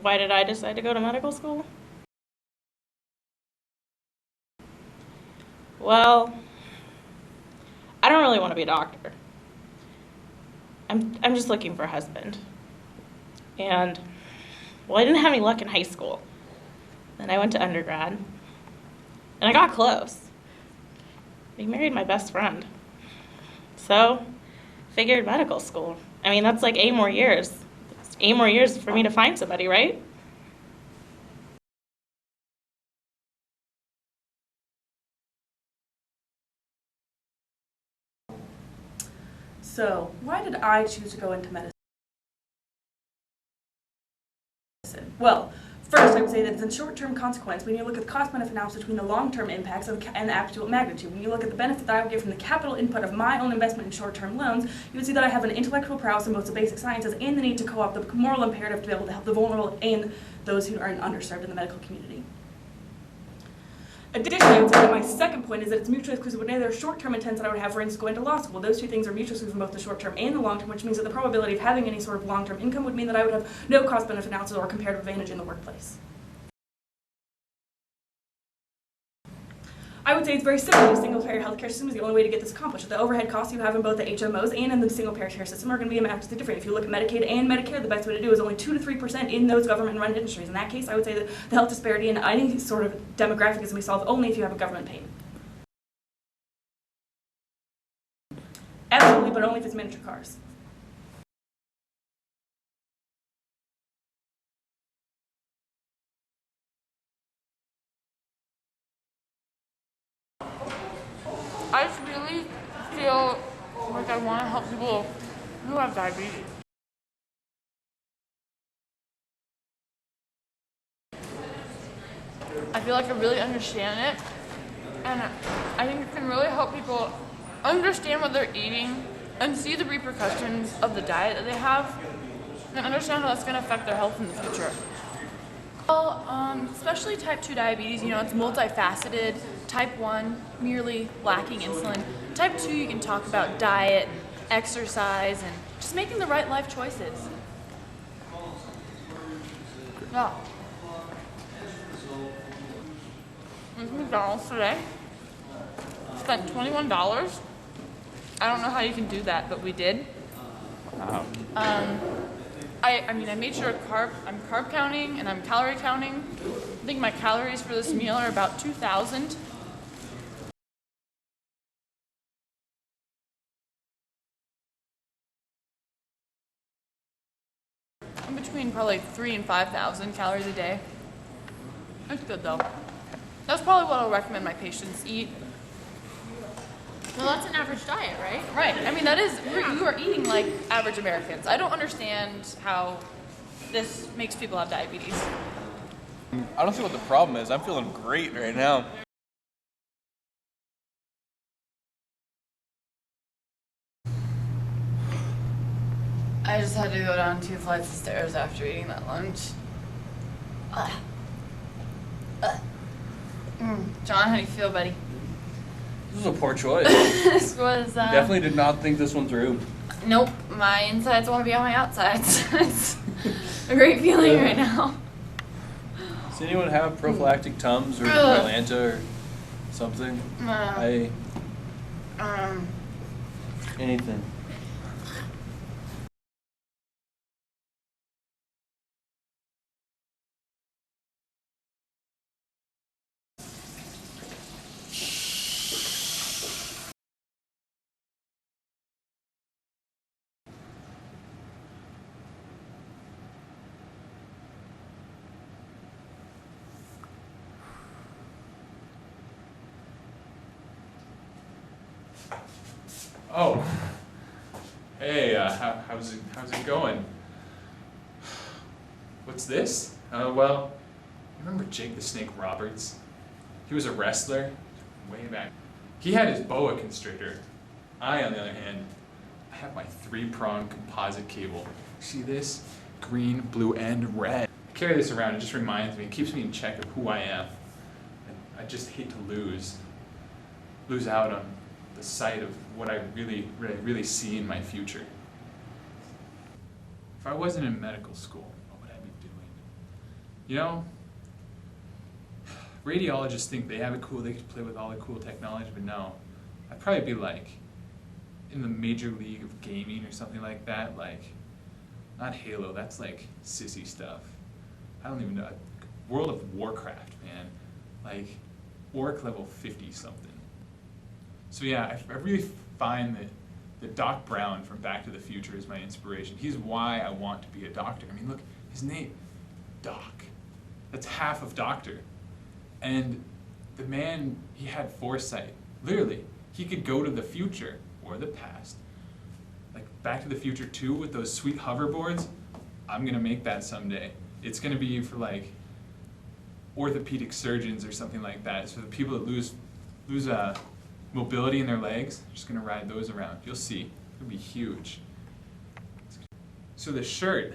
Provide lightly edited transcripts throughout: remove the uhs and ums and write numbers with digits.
Why did I decide to go to medical school? Well, I don't really want to be a doctor. I'm just looking for a husband. And, well, I didn't have any luck in high school. Then I went to undergrad, and I got close. He married my best friend. So, figured medical school. I mean, that's like 8 more years. It's 8 more years for me to find somebody, right? So, why did I choose to go into medicine? Well, first I would say that it's a short-term consequence when you look at the cost-benefit analysis between the long-term impacts and the absolute magnitude. When you look at the benefit that I would get from the capital input of my own investment in short-term loans, you would see that I have an intellectual prowess in both the basic sciences and the need to co-opt the moral imperative to be able to help the vulnerable and those who are underserved in the medical community. Additionally, I would say that my second point is that it's mutually exclusive with any other short-term intents that I would have, for instance, going to law school. Those two things are mutually exclusive in both the short-term and the long-term, which means that the probability of having any sort of long-term income would mean that I would have no cost-benefit analysis or comparative advantage in the workplace. I would say it's very similar to single-payer healthcare system is the only way to get this accomplished. The overhead costs you have in both the HMOs and in the single-payer care system are going to be vastly different. If you look at Medicaid and Medicare, the best way to do is only 2 to 3% in those government-run industries. In that case, I would say that the health disparity in any sort of demographic is going to be solved only if you have a government payment. Absolutely, but only if it's miniature cars. I just really feel like I want to help people who have diabetes. I feel like I really understand it, and I think it can really help people understand what they're eating and see the repercussions of the diet that they have and understand how that's going to affect their health in the future. Well, especially type 2 diabetes, it's multifaceted. Type 1, merely lacking insulin. Type 2, you can talk about diet, exercise, and just making the right life choices. Yeah. Went to McDonald's today. Spent $21. I don't know how you can do that, but we did. I made sure I'm carb counting and I'm calorie counting. I think my calories for this meal are about 2,000. I'm between probably 3,000 and 5,000 calories a day. It's good though. That's probably what I'll recommend my patients eat. Well, that's an average diet, right? Right. I mean, that is, you are eating like average Americans. I don't understand how this makes people have diabetes. I don't see what the problem is. I'm feeling great right now. I just had to go down 2 flights of stairs after eating that lunch. John, how do you feel, buddy? This was a poor choice. This was, Definitely did not think this one through. Nope, my insides want to be on my outsides. It's a great feeling right now. Does anyone have prophylactic Tums or Mylanta or something? Anything. Oh, hey, how's it going? What's this? Well, you remember Jake the Snake Roberts? He was a wrestler way back. He had his boa constrictor. I, on the other hand, I have my 3-prong composite cable. See this? Green, blue, and red. I carry this around. It just reminds me, it keeps me in check of who I am. And I just hate to lose out on the sight of what I really see in my future. If I wasn't in medical school, what would I be doing? You know, radiologists think they have it cool, they can play with all the cool technology, but no. I'd probably be like in the major league of gaming or something like that, like, not Halo, that's like sissy stuff. I don't even know. World of Warcraft, man. Like, Orc level 50 something. So yeah, I really find that Doc Brown from Back to the Future is my inspiration. He's why I want to be a doctor. I mean, look, his name, Doc. That's half of doctor. And the man, he had foresight. Literally, he could go to the future or the past. Like Back to the Future 2 with those sweet hoverboards, I'm gonna make that someday. It's gonna be for like orthopedic surgeons or something like that. So the people that lose mobility in their legs, they're just gonna ride those around. You'll see, it'll be huge. So the shirt,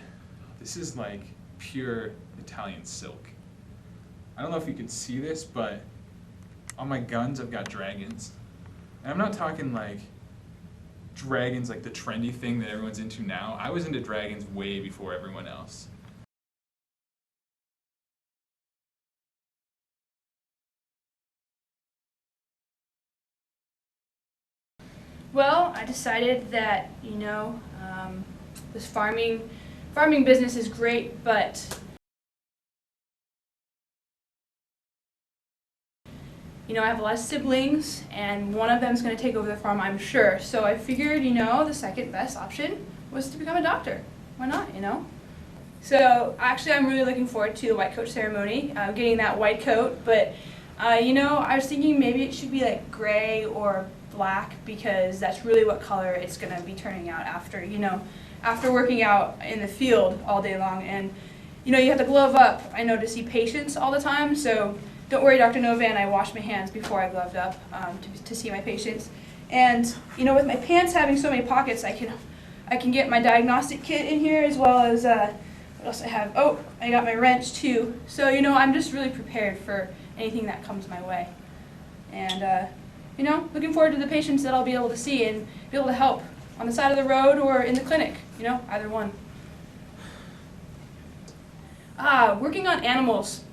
this is like pure Italian silk. I don't know if you can see this, but on my guns I've got dragons. And I'm not talking like dragons like the trendy thing that everyone's into now. I was into dragons way before everyone else. Well, I decided that, this farming business is great, but I have a lot of siblings, and one of them is going to take over the farm, I'm sure. So I figured, the second best option was to become a doctor. Why not, So actually, I'm really looking forward to the white coat ceremony, getting that white coat. But, I was thinking maybe it should be like gray or black, because that's really what color it's going to be turning out after, after working out in the field all day long. And, you have to glove up, I know, to see patients all the time. So don't worry, Dr. Novan, I wash my hands before I gloved up to see my patients. And, with my pants having so many pockets, I can get my diagnostic kit in here, as well as, what else I have? Oh, I got my wrench too. So, I'm just really prepared for anything that comes my way. And, looking forward to the patients that I'll be able to see and be able to help on the side of the road or in the clinic, either one. Working on animals.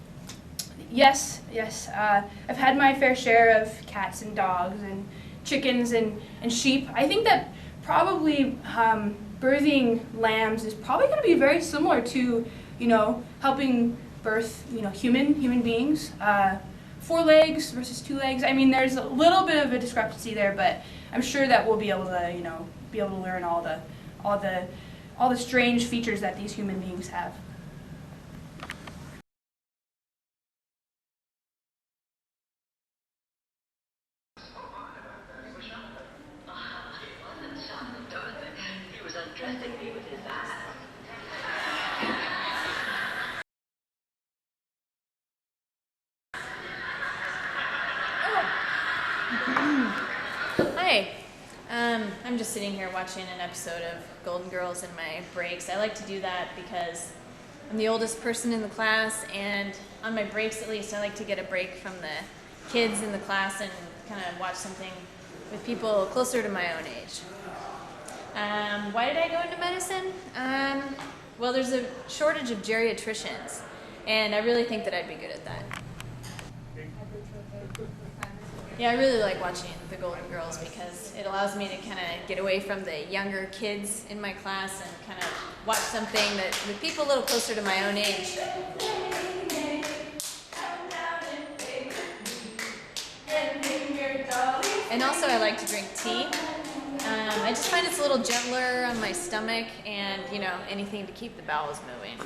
Yes, I've had my fair share of cats and dogs and chickens and sheep. I think that probably birthing lambs is probably going to be very similar to, helping birth, human beings. 4 legs versus 2 legs. I mean, there's a little bit of a discrepancy there, but I'm sure that we'll be able to, learn all the strange features that these human beings have. Hi. I'm just sitting here watching an episode of Golden Girls in my breaks. I like to do that because I'm the oldest person in the class, and on my breaks at least, I like to get a break from the kids in the class and kind of watch something with people closer to my own age. Why did I go into medicine? Well, there's a shortage of geriatricians, and I really think that I'd be good at that. Yeah, I really like watching the Golden Girls because it allows me to kind of get away from the younger kids in my class and kind of watch something that with people a little closer to my own age. And also I like to drink tea. I just find it's a little gentler on my stomach and, anything to keep the bowels moving.